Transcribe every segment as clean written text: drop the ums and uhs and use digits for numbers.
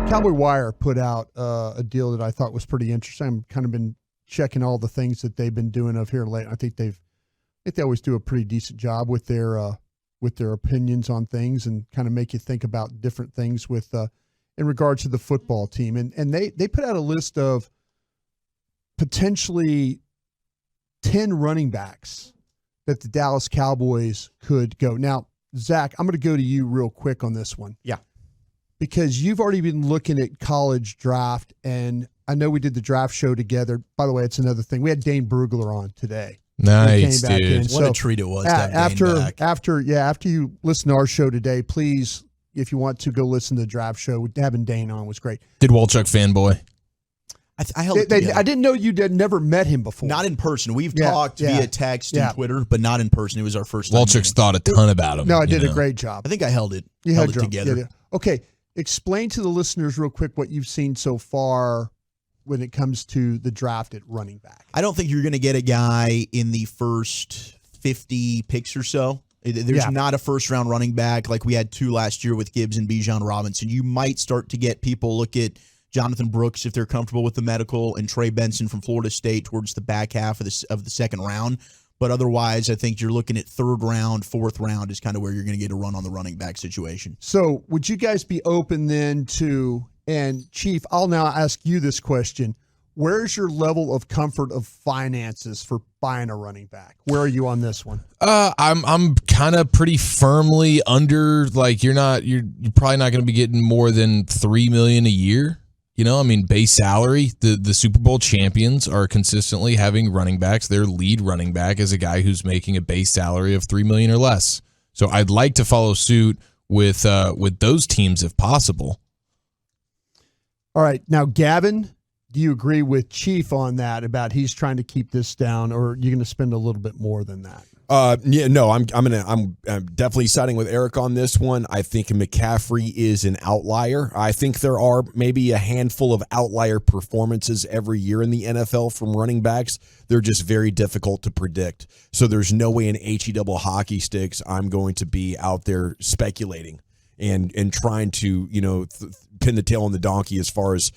Cowboys Wire put out a deal that I thought was pretty interesting. I've kind of been checking all the things that they've been doing of here late. I think they always do a pretty decent job with their opinions on things and kind of make you think about different things with in regards to the football team. And they put out a list of potentially 10 running backs that the Dallas Cowboys could go. Now, Zach, I'm going to go to you real quick on this one. Yeah. Because you've already been looking at college draft, and I know we did the draft show together. By the way, it's another thing. We had Dane Brugler on today. Nice, dude. What a treat it was to have Dane back. After you listen to our show today, please, if you want to go listen to the draft show, having Dane on was great. Did Wolchuk fanboy? I held it together. I didn't know you never met him before. Not in person. We've talked via text and Twitter, but not in person. It was our first time. Wolchuk's thought a ton about him. No, I did a great job. I think I held it together. Yeah. Okay, explain to the listeners real quick what you've seen so far when it comes to the draft at running back. I don't think you're going to get a guy in the first 50 picks or so. There's not a first-round running back like we had 2 last year with Gibbs and Bijan Robinson. You might start to get people look at Jonathan Brooks if they're comfortable with the medical, and Trey Benson from Florida State towards the back half of the second round. But otherwise, I think you're looking at 3rd round, 4th round is kind of where you're going to get a run on the running back situation. So would you guys be open then to, and Chief, I'll now ask you this question. Where's your level of comfort of finances for buying a running back? Where are you on this one? I'm kind of pretty firmly under, like you're probably not going to be getting more than $3 million a year. You know, I mean, base salary, the Super Bowl champions are consistently having running backs. Their lead running back is a guy who's making a base salary of $3 million or less. So I'd like to follow suit with those teams if possible. All right. Now, Gavin, do you agree with Chief on that about he's trying to keep this down, or are you going to spend a little bit more than that? No, I'm definitely siding with Eric on this one. I think McCaffrey is an outlier. I think there are maybe a handful of outlier performances every year in the NFL from running backs. They're just very difficult to predict. So there's no way in HE double hockey sticks I'm going to be out there speculating and trying to, pin the tail on the donkey as far as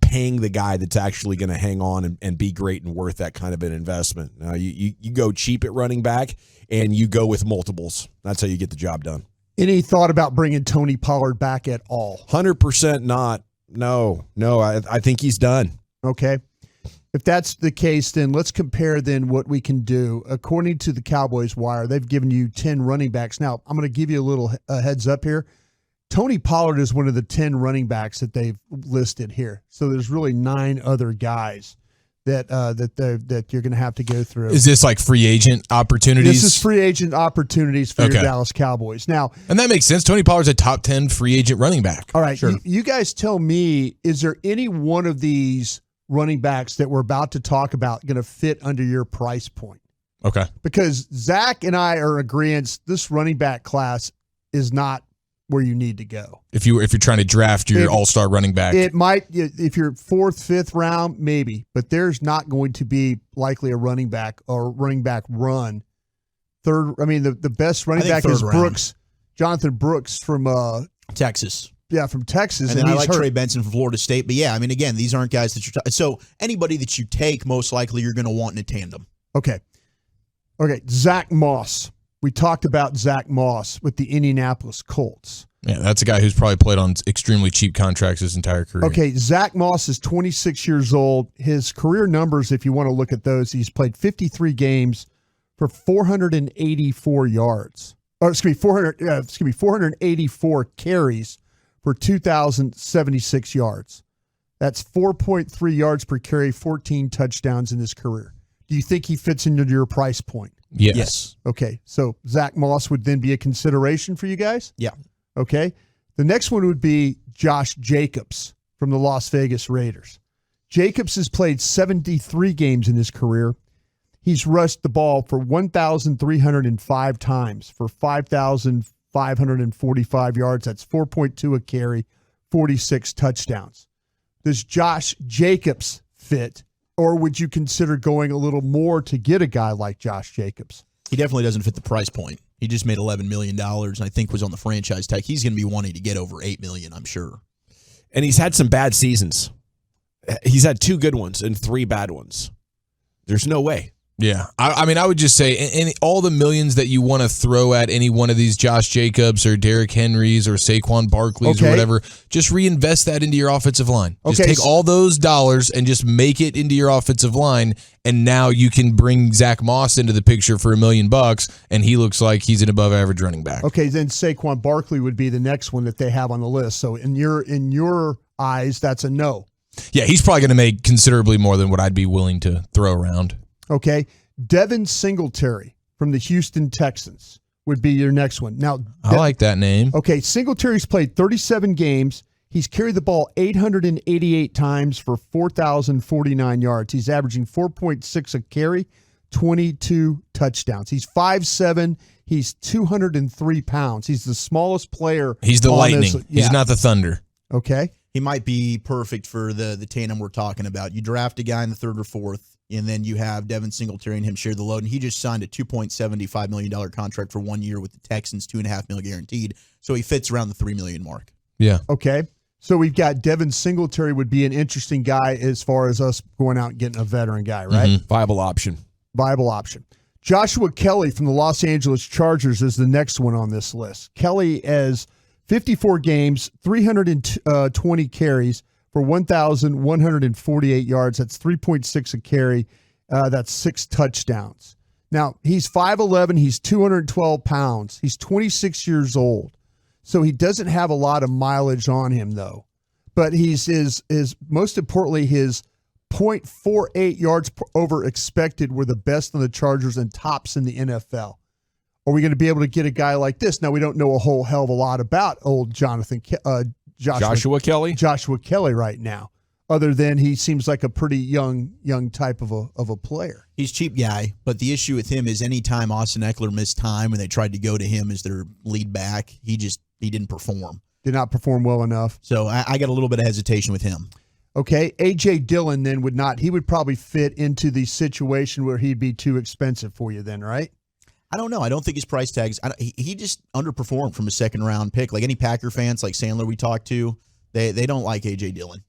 paying the guy that's actually going to hang on and be great and worth that kind of an investment. You go cheap at running back and you go with multiples. That's how you get the job done. Any thought about bringing Tony Pollard back at all? 100% not. No, I think he's done. Okay. If that's the case, then let's compare then what we can do. According to the Cowboys Wire, they've given you 10 running backs. Now, I'm going to give you a little heads up here. Tony Pollard is one of the 10 running backs that they've listed here. So there's really 9 other guys that you're going to have to go through. Is this like free agent opportunities? This is free agent opportunities for your Dallas Cowboys. Now, and that makes sense. Tony Pollard's a top 10 free agent running back. All right. Sure. You guys tell me, is there any one of these running backs that we're about to talk about going to fit under your price point? Okay. Because Zach and I are agreeing this running back class is not where you need to go. If you're trying to draft your all-star running back. It might, if you're 4th, 5th round, maybe, but there's not going to be likely a running back or running back run. The best running back is Brooks, Jonathan Brooks from Texas. Yeah, from Texas. And then I like Trey Benson from Florida State. But yeah, I mean, again, these aren't guys that you're so anybody that you take, most likely you're going to want in a tandem. Okay. Zach Moss. We talked about Zach Moss with the Indianapolis Colts. Yeah, that's a guy who's probably played on extremely cheap contracts his entire career. Okay, Zach Moss is 26 years old. His career numbers, if you want to look at those, he's played 53 games for 484 yards. 484 carries for 2,076 yards. That's 4.3 yards per carry, 14 touchdowns in his career. Do you think he fits into your price point? Yes. Okay, so Zach Moss would then be a consideration for you guys? Yeah. Okay. The next one would be Josh Jacobs from the Las Vegas Raiders. Jacobs has played 73 games in his career. He's rushed the ball for 1,305 times for 5,545 yards. That's 4.2 a carry, 46 touchdowns. Does Josh Jacobs fit? Or would you consider going a little more to get a guy like Josh Jacobs? He definitely doesn't fit the price point. He just made $11 million, and I think was on the franchise tag. He's going to be wanting to get over $8 million, I'm sure. And he's had some bad seasons. He's had 2 good ones and 3 bad ones. There's no way. Yeah. I mean, I would just say all the millions that you want to throw at any one of these Josh Jacobs or Derrick Henrys or Saquon Barkleys or whatever, just reinvest that into your offensive line. Just take all those dollars and just make it into your offensive line, and now you can bring Zach Moss into the picture for $1 million, and he looks like he's an above-average running back. Okay, then Saquon Barkley would be the next one that they have on the list. So in your eyes, that's a no. Yeah, he's probably going to make considerably more than what I'd be willing to throw around. Okay, Devin Singletary from the Houston Texans would be your next one. Now, I like that name. Okay, Singletary's played 37 games. He's carried the ball 888 times for 4,049 yards. He's averaging 4.6 a carry, 22 touchdowns. He's 5'7". He's 203 pounds. He's the smallest player. He's the Lightning. He's not the Thunder. Okay. He might be perfect for the tandem we're talking about. You draft a guy in the 3rd or 4th, and then you have Devin Singletary and him share the load. And he just signed a $2.75 million contract for 1 year with the Texans, $2.5 million guaranteed. So he fits around the $3 million mark. Yeah. Okay. So we've got Devin Singletary would be an interesting guy as far as us going out and getting a veteran guy, right? Mm-hmm. Viable option. Joshua Kelly from the Los Angeles Chargers is the next one on this list. Kelly has 54 games, 320 carries for 1,148 yards. That's 3.6 a carry. That's 6 touchdowns. Now, he's 5'11". He's 212 pounds. He's 26 years old. So he doesn't have a lot of mileage on him, though. But he's most importantly, his 0.48 yards over expected were the best on the Chargers and tops in the NFL. Are we going to be able to get a guy like this? Now, we don't know a whole hell of a lot about old Joshua Kelly right now, other than he seems like a pretty young type of a player. He's a cheap guy, but the issue with him is anytime Austin Eckler missed time and they tried to go to him as their lead back, he didn't perform. Did not perform well enough. So I got a little bit of hesitation with him. Okay, A.J. Dillon then he would probably fit into the situation where he'd be too expensive for you then, right? I don't know. I don't think his price tags. He just underperformed from a 2nd-round pick. Like any Packer fans, like Sandler we talked to, they don't like A.J. Dillon.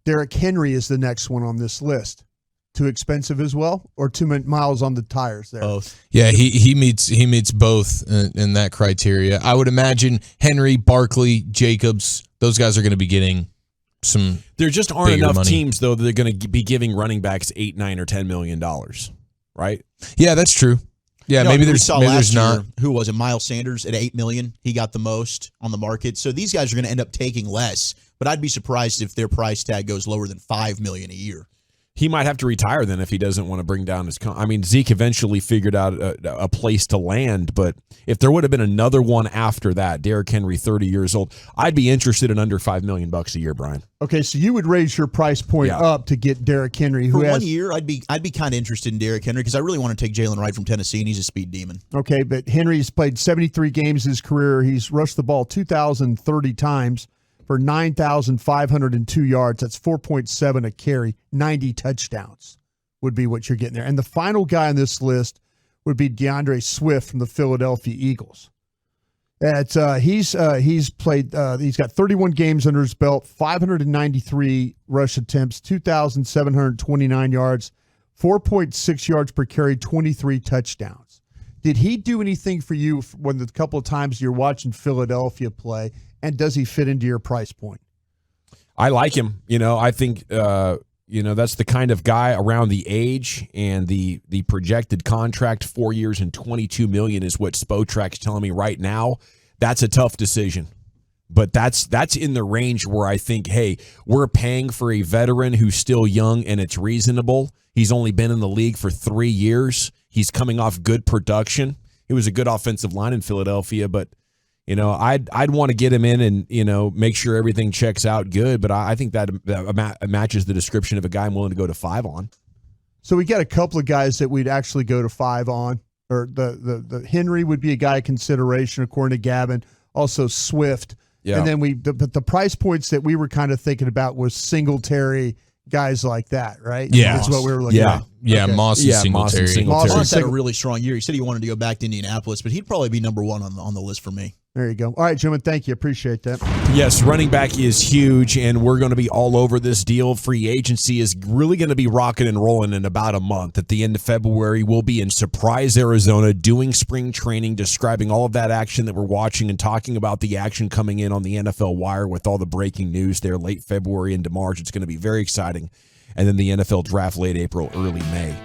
Derrick Henry is the next one on this list. Too expensive as well, or too many miles on the tires there? Both. Yeah, he meets both in that criteria. I would imagine Henry, Barkley, Jacobs, those guys are going to be getting some. There just aren't enough money. teams though that are going to be giving running backs $8, $9, or $10 million, right? Yeah, that's true. Yeah, maybe there's not. Who was it? Miles Sanders at $8 million. He got the most on the market. So these guys are going to end up taking less. But I'd be surprised if their price tag goes lower than $5 million a year. He might have to retire then if he doesn't want to bring down his. I mean, Zeke eventually figured out a place to land, but if there would have been another one after that, Derrick Henry, 30 years old, I'd be interested in under $5 million a year, Brian. Okay, so you would raise your price point up to get Derrick Henry, who for 1 year. I'd be kind of interested in Derrick Henry because I really want to take Jalen Wright from Tennessee, and he's a speed demon. Okay, but Henry's played 73 games in his career. He's rushed the ball 2,030 times. For 9,502 yards. That's 4.7 a carry. 90 touchdowns would be what you're getting there. And the final guy on this list would be DeAndre Swift from the Philadelphia Eagles. He's got 31 games under his belt, 593 rush attempts, 2,729 yards, 4.6 yards per carry, 23 touchdowns. Did he do anything for you when the couple of times you're watching Philadelphia play? And does he fit into your price point? I like him. I think that's the kind of guy around the age and the projected contract, 4 years and $22 million is what Spotrac's telling me right now. That's a tough decision. But that's in the range where I think, hey, we're paying for a veteran who's still young and it's reasonable. He's only been in the league for 3 years. He's coming off good production. It was a good offensive line in Philadelphia, but I'd want to get him in and, make sure everything checks out good. But I think that matches the description of a guy I'm willing to go to 5 on. So we got a couple of guys that we'd actually go to 5 on. Or the Henry would be a guy of consideration, according to Gavin. Also Swift. Yeah. And then the price points that we were kind of thinking about was Singletary, guys like that, right? Yeah. That's what we were looking at. Yeah, Okay. Moss and Yeah, Moss and Singletary. Singletary. Moss had a really strong year. He said he wanted to go back to Indianapolis, but he'd probably be number one on the list for me. There you go. All right, gentlemen, thank you. Appreciate that. Yes, running back is huge, and we're going to be all over this deal. Free agency is really going to be rocking and rolling in about a month. At the end of February, we'll be in Surprise, Arizona, doing spring training, describing all of that action that we're watching and talking about the action coming in on the NFL Wire with all the breaking news there late February into March. It's going to be very exciting. And then the NFL draft late April, early May.